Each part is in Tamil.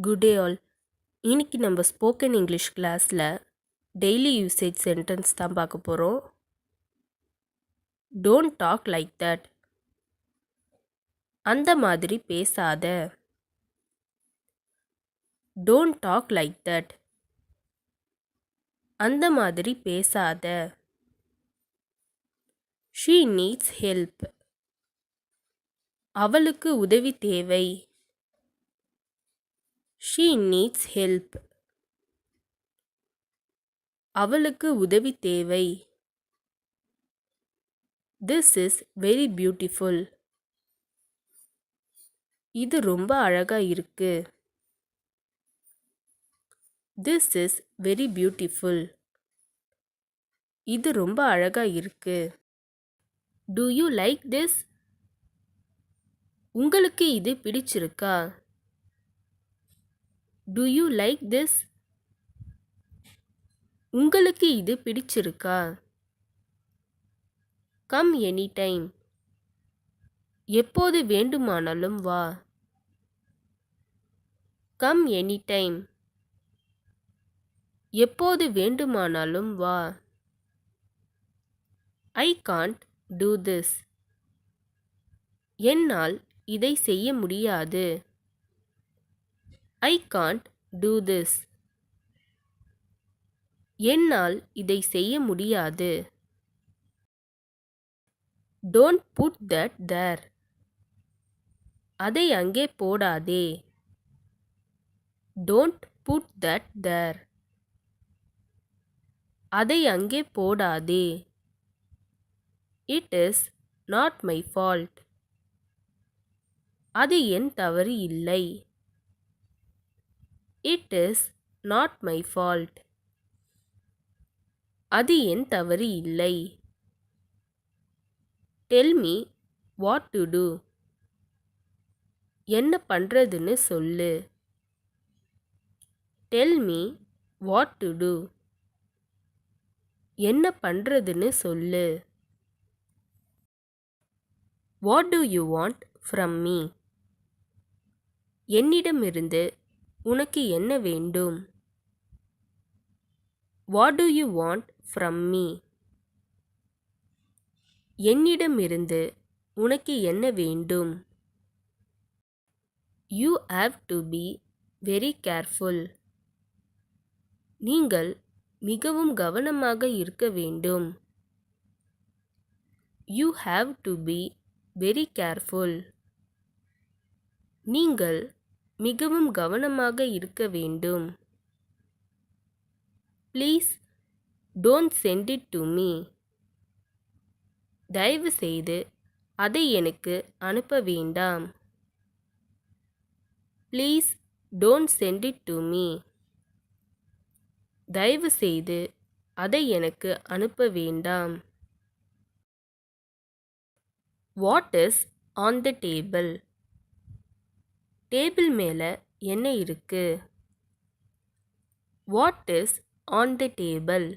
Good day all. இன்னைக்கு நம்ம ஸ்போக்கன் இங்கிலீஷ் கிளாஸில் டெய்லி யூசேஜ் சென்டென்ஸ் தான் பார்க்க போகிறோம். Don't talk like that. அந்த மாதிரி பேசாத. Don't talk like that. அந்த மாதிரி பேசாத. She needs help. அவளுக்கு உதவி தேவை. She needs help. அவளுக்கு உதவி தேவை. This is very beautiful. இது ரொம்ப அழகா இருக்கு. This is very beautiful. இது ரொம்ப அழகா இருக்கு. Do you like this? உங்களுக்கு இது பிடிச்சிருக்கா? Do you like this? உங்களுக்கு இது பிடிச்சிருக்கா? Come any time. எப்போது வேண்டுமானாலும் வா. Come any time. எப்போது வேண்டுமானாலும் வா. I can't do this. என்னால் இதை செய்ய முடியாது. I can't do this. என்னால் இதை செய்ய முடியாது. Don't put that there. அதை அங்கே போடாதே. Don't put that there. அதை அங்கே போடாதே. It is not my fault. அது என் தவறு இல்லை. It is not my fault. அது என் தவறு இல்லை. Tell me what to do. என்ன பண்றதுன்னு சொல்லு. Tell me what to do. என்ன பண்றதுன்னு சொல்லு. What do you want from me? என்னிடமிருந்து உனக்கு என்ன வேண்டும்? What do you want from me? என்னிடமிருந்து உனக்கு என்ன வேண்டும்? You have to be very careful. நீங்கள் மிகவும் கவனமாக இருக்க வேண்டும். You have to be very careful. நீங்கள் மிகவும் கவனமாக இருக்க வேண்டும். Please don't send it to me. தயவு செய்து அதை எனக்கு அனுப்ப வேண்டாம். Please don't send it to me. தயவு செய்து அதை எனக்கு அனுப்ப வேண்டாம். What is on the table? Table மேலே என்ன இருக்கு? What is on the table?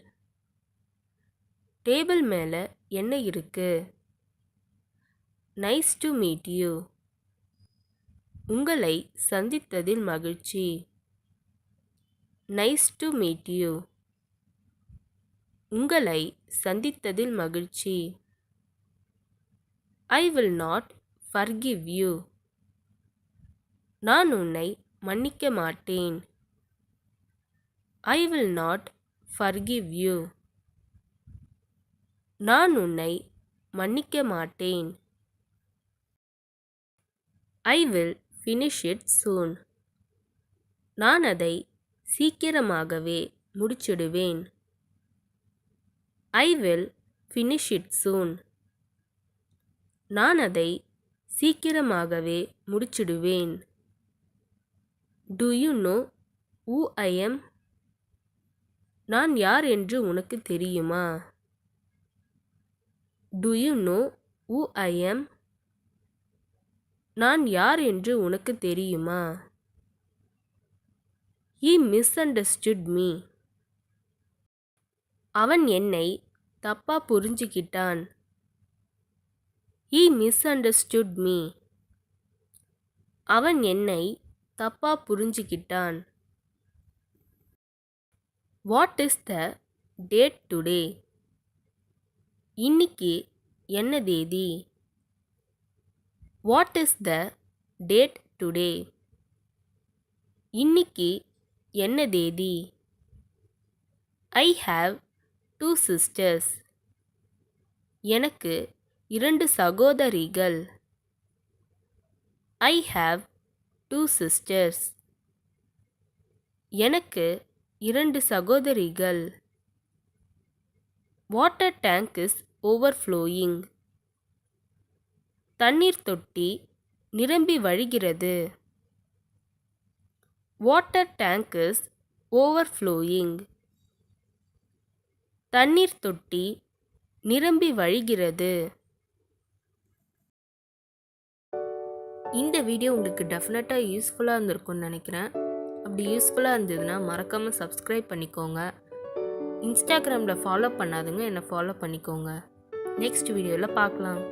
Table மேலே என்ன இருக்கு? Nice to meet you. உங்களை சந்தித்ததில் மகிழ்ச்சி. Nice to meet you. உங்களை சந்தித்ததில் மகிழ்ச்சி. I will not forgive you. நான் உன்னை மன்னிக்க மாட்டேன். I will not forgive you. நான் உன்னை மன்னிக்க மாட்டேன். I will finish it soon. நான் அதை சீக்கிரமாகவே முடிச்சிடுவேன். I will finish it soon. நான் அதை சீக்கிரமாகவே முடிச்சிடுவேன். To you know who I am? நான் யார் என்று உனக்கு தெரியுமா? To you know who I am? நான் யார் என்று உனக்கு தெரியுமா? He misunderstood me. அவன் என்னை தப்பா புரிஞ்சுக்கிட்டான். He misunderstood me. அவன் என்னை தப்பா புரிஞ்சுக்கிட்டான். What is the date today? இன்னைக்கு என்ன தேதி? What is the date today? இன்னைக்கு என்ன தேதி? I have 2 sisters. எனக்கு 2 சகோதரிகள். I have 2 sisters. எனக்கு 2 சகோதரிகள். Water tank is overflowing. தண்ணீர் தொட்டி நிரம்பி வழிகிறது. Water tank is overflowing. தண்ணீர் தொட்டி நிரம்பி வழிகிறது. இந்த வீடியோ உங்களுக்கு டெஃபினட்டாக யூஸ்ஃபுல்லாக இருந்திருக்கும்னு நினைக்கிறேன். அப்படி யூஸ்ஃபுல்லாக இருந்ததுன்னா மறக்காமல் சப்ஸ்கிரைப் பண்ணிக்கோங்க. இன்ஸ்டாகிராமில் ஃபாலோ பண்ணாதுங்க, என்னை ஃபாலோ பண்ணிக்கோங்க. நெக்ஸ்ட் வீடியோவில் பார்க்கலாம்.